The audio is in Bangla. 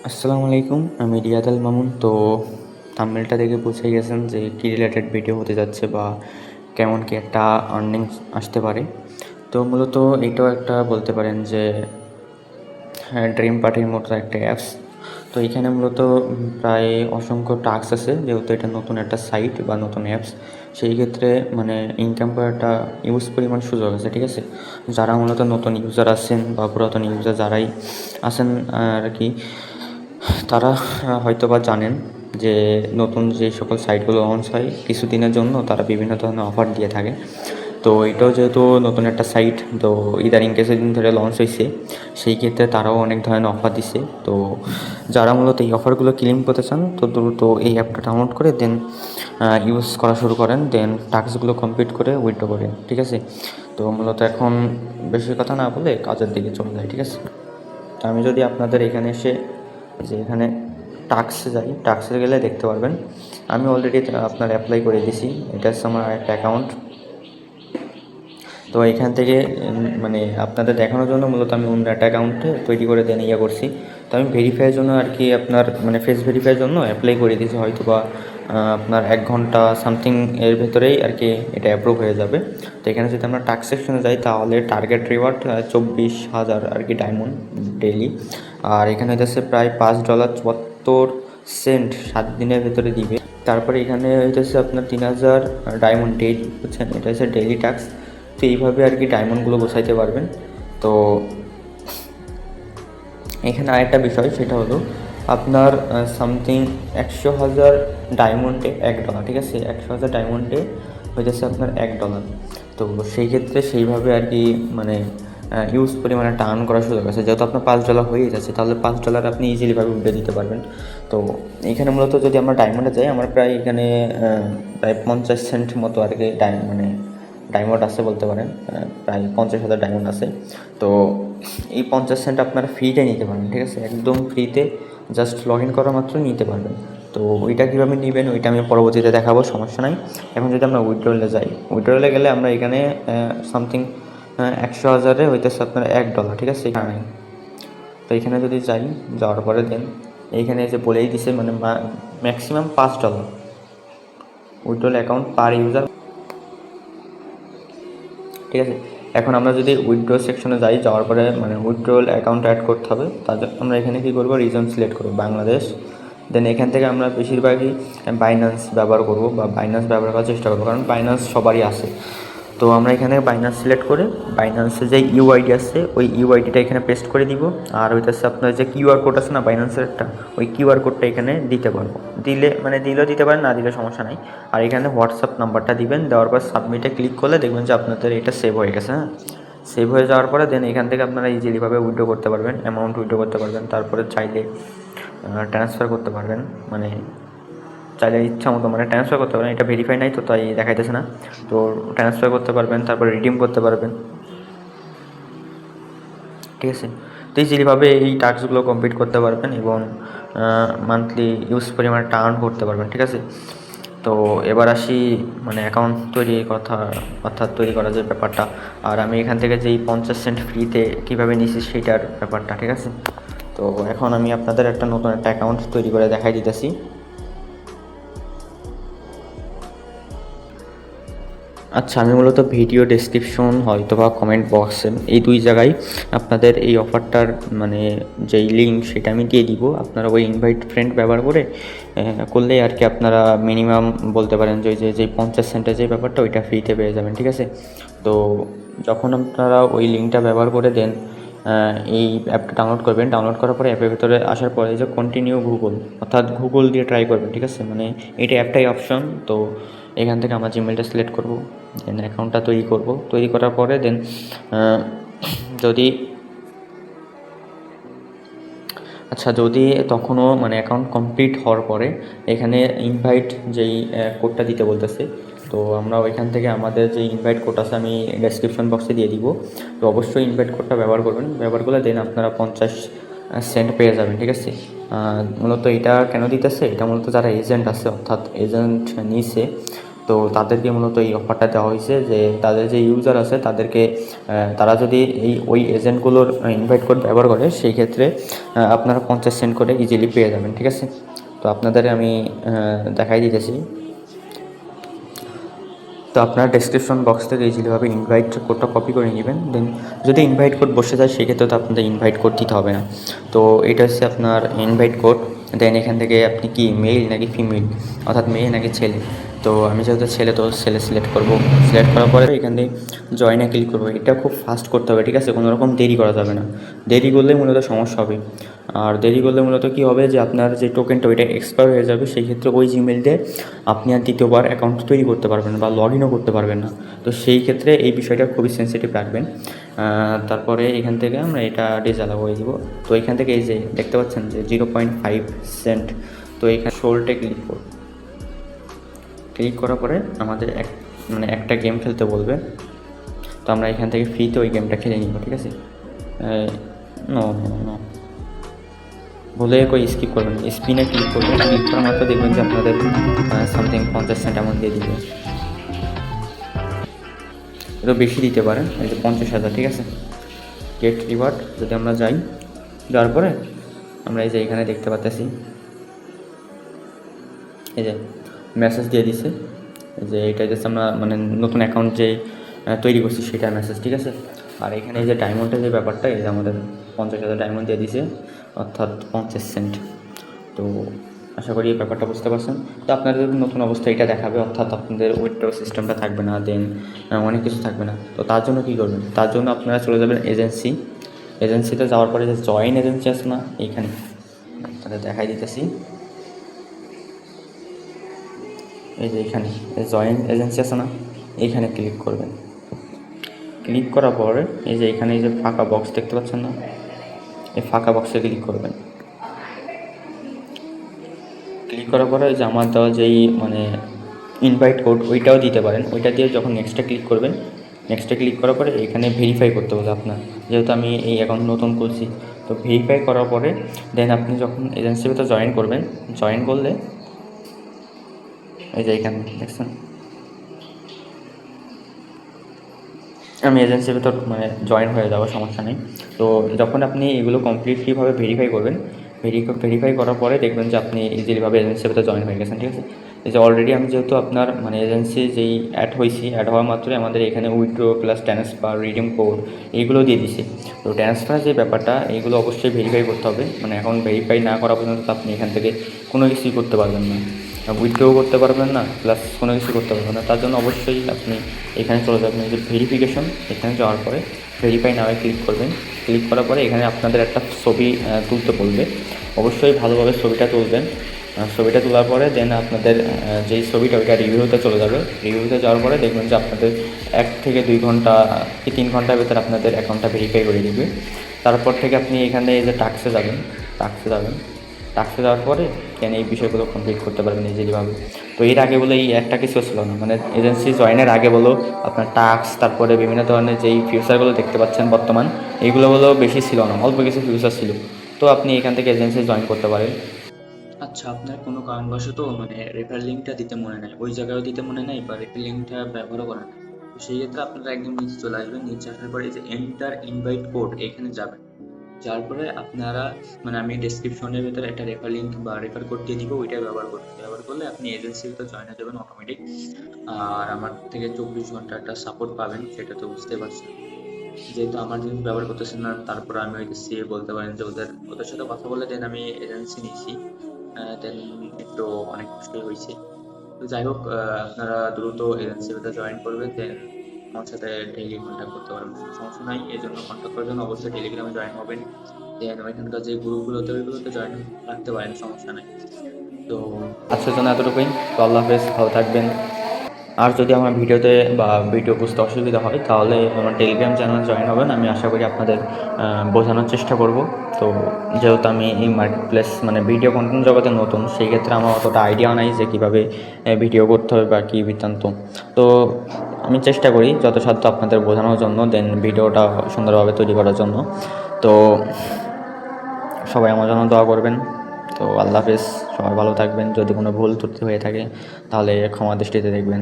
আসসালামু আলাইকুম, আমি রিয়াদ আল মামুন। তো থাম্বনেলটা দেখে বুঝে গেছেন যে কী রিলেটেড ভিডিও হতে যাচ্ছে বা কেমন কি একটা আর্নিংস আসতে পারে। তো মূলত এটাও একটা বলতে পারেন যে হ্যাঁ, ড্রিম পার্টির মতো একটা অ্যাপস। তো এখানে মূলত প্রায় অসংখ্য টাস্ক আছে, যেহেতু এটা নতুন একটা সাইট বা নতুন অ্যাপস। সেই ক্ষেত্রে মানে ইনকাম করার একটা ইউজ পরিমাণ সুযোগ আছে, ঠিক আছে। যারা মূলত নতুন ইউজার আছেন বা পুরাতন ইউজার যারাই আছেন আর কি, তারা হয়তো বা জানেন যে নতুন যে সকল সাইটগুলো লঞ্চ হয় কিছুদিনের জন্য তারা বিভিন্ন ধরনের অফার দিয়ে থাকে। তো এটাও যেহেতু নতুন একটা সাইট, তো ইদানিং কিছুদিন ধরে লঞ্চ হয়েছে, সেই ক্ষেত্রে তারাও অনেক ধরনের অফার দিছে। তো যারা মূলত এই অফারগুলো ক্লেম করতে চান তো দ্রুত এই অ্যাপটা ডাউনলোড করে দেন ইউজ করা শুরু করেন, দেন টাস্কগুলো কমপ্লিট করে উইথড্র করেন, ঠিক আছে। তো মূলত এখন বেশি কথা না বলে কাজের দিকে চলে যায়, ঠিক আছে। তো আমি যদি আপনাদের এখানে এসে যে এখানে টাস্কে যাই, টাস্কে গেলে দেখতে পারবেন আমি অলরেডি আপনার অ্যাপ্লাই করে দিয়েছি। এটা হচ্ছে আমার একটা অ্যাকাউন্ট। তো এখান থেকে মানে আপনাদের দেখানোর জন্য মূলত আমি অন্য একটা অ্যাকাউন্টে তৈরি করে দেন করছি। তো আমি ভেরিফাইয়ের জন্য আর কি আপনার মানে ফেস ভেরিফাইয়ের জন্য অ্যাপ্লাই করে দিয়েছি, হয়তো বা আপনার 1 ঘন্টা সামথিং এর ভেতরেই আর কি এটা অ্যাপ্রুভ হয়ে যাবে। তো এখানে যদি আমরা টাস্ক সেকশনে যাই তাহলে টার্গেট রিওয়ার্ড 24,000 আর কি ডায়মন্ড ডেইলি। আর এখানে হইতেছে প্রায় $5.74 7 দিনের ভেতরে দিবে। তারপরে এখানে হইতেছে আপনার 3,000 ডায়মন্ড ডেইলি, বুঝছেন, এটা হচ্ছে ডেইলি টাস্ক। তো এইভাবে আর কি ডায়মন্ডগুলো গোছাইতে পারবেন। তো এখানে আরেকটা বিষয়, সেটা হলো আপনার সামথিং 100,000 ডায়মন্ডে $1, ঠিক আছে। 100,000 ডায়মন্ডে হইতেছে আপনার $1। তো সেই ক্ষেত্রে সেইভাবে আর কি মানে ইউজ পরিমাণে টার্ন করার সুযোগ আছে। যেহেতু আপনার $5 হয়েই যাচ্ছে, তাহলে $5 আপনি ইজিলিভাবে উঠে দিতে পারবেন। তো এইখানে মূলত যদি আমরা ডায়মন্ডে যাই, আমার প্রায় এখানে প্রায় 50 সেন্ট মতো আর কি মানে ডায়মন্ড আছে বলতে পারেন, প্রায় 50,000 ডায়মন্ড আছে। তো এই 50 সেন্ট আপনারা ফ্রিতে নিতে পারবেন, ঠিক আছে, একদম ফ্রিতে, জাস্ট লগ ইন করা মাত্র নিতে পারবেন। তো ওইটা কীভাবে নেবেন ওইটা আমি পরবর্তীতে দেখাবো, সমস্যা নাই। এখন যদি আমরা উইথড্রলে যাই, উইথড্রলে গেলে আমরা এখানে সামথিং 100,000-এ হইতেছে আপনার $1, ঠিক আছে, এখানে। তো এখানে যদি যাই, যাওয়ার পরে দেন এইখানে যে বলেই দিছে মানে ম্যাক্সিমাম $5 উইথড্রল অ্যাকাউন্ট পার ইউজার, ঠিক আছে। এখন আমরা যদি উইথড্র সেকশনে যাই, যাওয়ার পরে মানে উইথড্রল অ্যাকাউন্ট অ্যাড করতে হবে, তার আমরা এখানে কী করবো, রিজন সিলেক্ট করবো বাংলাদেশ। দেন এখান থেকে আমরা বেশিরভাগই বাইন্যান্স ব্যবহার করব বা বাইন্যান্স ব্যবহার করার চেষ্টা করবো, কারণ বাইন্যান্স সবারই আছে। তো আমরা এখানে বাইন্যান্স সিলেক্ট করে বাইন্যান্সের যে ইউআইডি আছে ওই ইউআইডিটা এখানে পেস্ট করে দিব। আর হইতেছে আপনার যে কিউআর কোড আছে না বাইন্যান্সের একটা, ওই কিউআর কোডটা এখানে দিতে পারবো। দিলেও দিতে পারেন, না দিলে সমস্যা নাই। আর এখানে হোয়াটসঅ্যাপ নাম্বারটা দিবেন, দেওয়ার পর সাবমিটে ক্লিক করলে দেখবেন যে আপনাদের এটা সেভ হয়ে গেছে। হ্যাঁ, সেভ হয়ে যাওয়ার পরে দেন এখান থেকে আপনারা ইজিলিভাবে উইথড্র করতে পারবেন, অ্যামাউন্ট উইথড্র করতে পারবেন। তারপরে চাইলে ট্রান্সফার করতে পারবেন, মানে চাইলে ইচ্ছা মতো মানে ট্রান্সফার করতে পারেন। এটা ভেরিফাই নাই তো তাই দেখাইতেছে না। তো ট্রান্সফার করতে পারবেন, তারপরে রিডিম করতে পারবেন, ঠিক আছে। তো ইজিলিভাবে এই টাস্কগুলো কমপ্লিট করতে পারবেন এবং মান্থলি ইউজ পরিমাণে টার্ন করতে পারবেন, ঠিক আছে। তো এবার আসি মানে অ্যাকাউন্ট তৈরির কথা, অর্থাৎ তৈরি করার যে ব্যাপারটা, আর আমি এখান থেকে যেই 50 সেন্ট ফ্রিতে কীভাবে নিছি সেইটার ব্যাপারটা, ঠিক আছে। তো এখন আমি আপনাদের একটা নতুন একটা অ্যাকাউন্ট তৈরি করে দেখাই দিতেছি। আচ্ছা, আমি মূলত ভিডিও ডেসক্রিপশন হয়তো বা কমেন্ট বক্সে এই 2 জায়গায় আপনাদের এই অফারটার মানে যেই লিঙ্ক সেটা আমি দিয়ে দিব। আপনারা ওই ইনভাইট ফ্রেন্ড ব্যবহার করে করলেই আর কি আপনারা মিনিমাম বলতে পারেন যে যে 50 সেন্টের যে ব্যাপারটা ওইটা ফ্রিতে পেয়ে যাবেন, ঠিক আছে। তো যখন আপনারা ওই লিঙ্কটা ব্যবহার করে দেন এই অ্যাপটা ডাউনলোড করবেন, ডাউনলোড করার পরে অ্যাপের ভিতরে আসার পরে যে কন্টিনিউ গুগল, অর্থাৎ গুগল দিয়ে ট্রাই করবেন, ঠিক আছে। মানে এটা অ্যাপটাই অপশন। তো এখান থেকে আমার জিমেলটা সিলেক্ট করব, দেন অ্যাকাউন্টটা তৈরি করব, তৈরি করার পরে দেন যদি যদি তখনও মানে অ্যাকাউন্ট কমপ্লিট হওয়ার পরে এখানে ইনভাইট যেই কোডটা দিতে বলতেছে, তো আমরা ওইখান থেকে আমাদের যে ইনভাইট কোড আছে আমি ডেসক্রিপশন বক্সে দিয়ে দিব। তো অবশ্যই ইনভাইট কোডটা ব্যবহার করবেন, ব্যবহার করলে দেন আপনারা 50 সেন্ট পেয়ে যাবেন, ঠিক আছে। মূলত এটা কেন দিতেছে, এটা মূলত যারা এজেন্ট আছে অর্থাৎ এজেন্ট নিছে তো তাদেরকে মূলত এই অফারটা দেওয়া হয়েছে যে তাদের যে ইউজার আছে তাদেরকে তারা যদি ওই এজেন্টগুলোর ইনভাইট কোড ব্যবহার করে সেই ক্ষেত্রে আপনারা 50 সেন্ট করে ইজিলি পেয়ে যাবেন, ঠিক আছে। তো আপনাদের আমি দেখাই দিতেছি। তো আপনারা ডেসক্রিপশন বক্স থেকে ইজিলিভাবে ইনভাইট কোডটা কপি করে নেবেন। দেন যদি ইনভাইট কোড বসে যায় সেক্ষেত্রে তো আপনাদের ইনভাইট কোড দিতে হবে না। তো এটা হচ্ছে আপনার ইনভাইট কোড। দেন এখান থেকে আপনি কি মেল নাকি ফিমেল, অর্থাৎ মেয়ে নাকি ছেলে। তো আমি যেহেতু ছেলে, তো ছেলে সিলেক্ট করবো। সিলেক্ট করার পরে এখান থেকে জয়েনে ক্লিক করবো। এটা খুব ফাস্ট করতে হবে, ঠিক আছে, কোনো রকম দেরি করা যাবে না। দেরি করলে মূলত সমস্যা হবে। আর দেরি করলে মূলত কী হবে যে আপনার যে টোকেনটা ওইটা এক্সপায়ার হয়ে যাবে, সেই ক্ষেত্রে ওই জিমেল দিয়ে আপনি আর দ্বিতীয়বার অ্যাকাউন্ট তৈরি করতে পারবেন না বা লগ ইনও করতে পারবেন না। তো সেই ক্ষেত্রে এই বিষয়টা খুবই সেন্সিটিভ রাখবেন। তারপরে এখান থেকে আমরা এটা ডিসঅ্যালাউ করে দেবো। তো এখান থেকে এই যে দেখতে পাচ্ছেন যে 0.5 সেন্ট। তো এখানে শোল্ডে ক্লিক করব। ক্লিক করার পরে আমাদের একটা গেম খেলতে বলবে। তো আমরা এখান থেকে ফ্রিতে ওই গেমটা খেলে নিব, ঠিক আছে। নো ভুলে কই স্কিপ করবেন, স্পিনে ক্লিক করবেন। ক্লিক করার মাত্র দেখবেন যে আপনাদের সামথিং 50 সেন্ট এমন দিয়ে দিবে। এটা বেশি দিতে পারেন, এই যে 50,000, ঠিক আছে। গেট রিওয়ার্ড যদি আমরা যাই, যাওয়ার পরে আমরা এই যে এখানে দেখতে পাচ্ছি এই যে মেসেজ দিয়ে দিছে যে এটা জাস্ট আমরা নতুন অ্যাকাউন্ট যে তৈরি করছি সেটা মেসেজ, ঠিক আছে। আর এখানে এই যে ডায়মন্ডের যে ব্যাপারটা, এই যে আমাদের 50,000 ডায়মন্ড দিয়ে দিছে, অর্থাৎ 50 সেন্ট। তো আশা করি এই ব্যাপারটা বুঝতে পারছেন। তো আপনাদের নতুন অবস্থা এটা দেখাবে, অর্থাৎ আপনাদের উইথড্র সিস্টেমটা থাকবে না, দেন অনেক কিছু থাকবে না। তো তার জন্য কী করবেন, তার জন্য আপনারা চলে যাবেন এজেন্সিতে যাওয়ার পরে যে জয়েন এজেন্সি আছে না, এইখানে আপনাদের দেখাই দিতেছি। এই যে এখানে জয়েন এজেন্সি আছে না, এইখানে ক্লিক করবেন। ক্লিক করার পরে এই যে এখানে এই যে ফাঁকা বক্স দেখতে পাচ্ছেন না, এই ফাঁকা বক্সে ক্লিক করবেন। ক্লিক করার পরে এই যে আমার দেওয়া যেই ইনভাইট কোড ওইটাও দিতে পারেন। ওইটা দিয়ে যখন নেক্সটে ক্লিক করবেন, নেক্সটে ক্লিক করার পরে এখানে ভেরিফাই করতে বলে আপনার, যেহেতু আমি এই অ্যাকাউন্ট নতুন করছি। তো ভেরিফাই করার পরে দেন আপনি যখন এজেন্সির ভিতরে জয়েন করবেন, জয়েন করলে এই যে এখানে দেখছেন আমি এজেন্সির ভিতর জয়েন হয়ে যাওয়ার সমস্যা নেই। তো যখন আপনি এগুলো কমপ্লিটলিভাবে ভেরিফাই করবেন, ভেরিফাই করার পরে দেখবেন যে আপনি ইজিলিভাবে এজেন্সির ভিতরে জয়েন হয়ে গেছেন, ঠিক আছে। এই যে অলরেডি আমি যেহেতু আপনার এজেন্সি যেই অ্যাড হওয়া মাত্রই আমাদের এখানে withdraw plus transfer, redeem code এইগুলো দিয়ে দিছে। তো ট্রান্সফার যে ব্যাপারটা, এইগুলো অবশ্যই ভেরিফাই করতে হবে। অ্যাকাউন্ট ভেরিফাই না করা পর্যন্ত আপনি এখান থেকে কোনো কিছুই করতে পারবেন না, উইথড্রও করতে পারবেন না, প্লাস কোনো কিছু করতে পারবেন না। তার জন্য অবশ্যই আপনি এখানে চলে যাবেন, এই যে ভেরিফিকেশন, এখানে যাওয়ার পরে ভেরিফাই নামে ক্লিক করবেন। ক্লিক করার পরে এখানে আপনাদের একটা ছবি তুলতে বলবে। অবশ্যই ভালোভাবে ছবিটা তুলবেন। ছবিটা তোলার পরে দেন আপনাদের যেই ছবিটা ওইটা রিভিউতে চলে যাবে। রিভিউতে যাওয়ার পরে দেখবেন যে আপনাদের 1 থেকে 2 ঘন্টা কি 3 ঘন্টার ভিতরে আপনাদের অ্যাকাউন্টটা ভেরিফাই করে দেবে। তারপর থেকে আপনি এখানে এই যে টাস্কে যাবেন। টাস্কে যাওয়ার পরে এই বিষয়গুলো কমপ্লিট করতে পারবেন ইজিলিভাবে। তো এর আগে বলে এই একটা কিছু ছিল না, এজেন্সি জয়েনের আগে বলো আপনার টাস্ক, তারপরে বিভিন্ন ধরনের যেই ফিউচারগুলো দেখতে পাচ্ছেন বর্তমান, এইগুলো বেশি ছিল না, অল্প কিছু ফিউচার ছিল। তো আপনি এখান থেকে এজেন্সি জয়েন করতে পারেন। আচ্ছা, আপনার কোনো কারণবশত রেফার লিঙ্কটা দিতে মনে নাই, ওই জায়গায়ও দিতে মনে নাই বা রেফার লিঙ্কটা ব্যবহারও করা নাই। তো সেই ক্ষেত্রে আপনারা একদম নিচে চলে আসবেন। নিচে আসার পরে এই যে এন্টার ইনভাইট কোড, এখানে যাবেন। যার পরে আপনারা আমি ডেসক্রিপশনের ভিতরে একটা রেফার লিঙ্ক বা রেফার কোড দিয়ে দিব, ওইটা ব্যবহার করলে আপনি এজেন্সির ভিতরে জয়েন হয়ে যাবেন অটোমেটিক। আর আমার থেকে 24 ঘন্টা একটা সাপোর্ট পাবেন, সেটা তো বুঝতে পারছেন। যেহেতু আমার জিনিস ব্যবহার করতেছেন না, তারপর আমি বলতে পারেন যে ওদের সাথে কথা বলে দেন আমি এজেন্সি নিয়েছি, দেন একটু অনেক কষ্টই হয়েছে। তো যাই হোক, আপনারা দ্রুত এজেন্সির ভিতরে জয়েন করবেন, দেন আমার সাথে ডেইলি কন্ট্যাক্ট করতে পারবেন, সমস্যা নাই। এই জন্য কন্ট্যাক্ট করার জন্য অবশ্যই টেলিগ্রামে জয়েন হবেন। দেন ওইখানকার যে গ্রুপগুলোতে ওইগুলোতে জয়েন রাখতে পারেন, সমস্যা নাই। তো আজকের জন্য এতটুকুই। তো আল্লাহ হাফেজ, ভালো থাকবেন। আর যদি আমার ভিডিও বুঝতে অসুবিধা হয় তাহলে আমার টেলিগ্রাম চ্যানেলে জয়েন হবেন। আমি আশা করি আপনাদের বোঝানোর চেষ্টা করব। তো যেহেতু আমি এই মার্কেট প্লেস ভিডিও কন্টেন্ট জগতে নতুন, সেই ক্ষেত্রে আমার অতটা আইডিয়া নাই যে কীভাবে ভিডিও করতে হবে বা কী বৃত্তান্ত। তো আমি চেষ্টা করি যথাসাধ্য আপনাদের বোঝানোর জন্য, দেন ভিডিওটা সুন্দরভাবে তৈরি করার জন্য। তো সবাই আমার জন্য দোয়া করবেন। তো আল্লাহ হাফেজ, সবাই ভালো থাকবেন। যদি কোনো ভুল ত্রুটি হয়ে থাকে তাহলে ক্ষমা দৃষ্টিতে দেখবেন।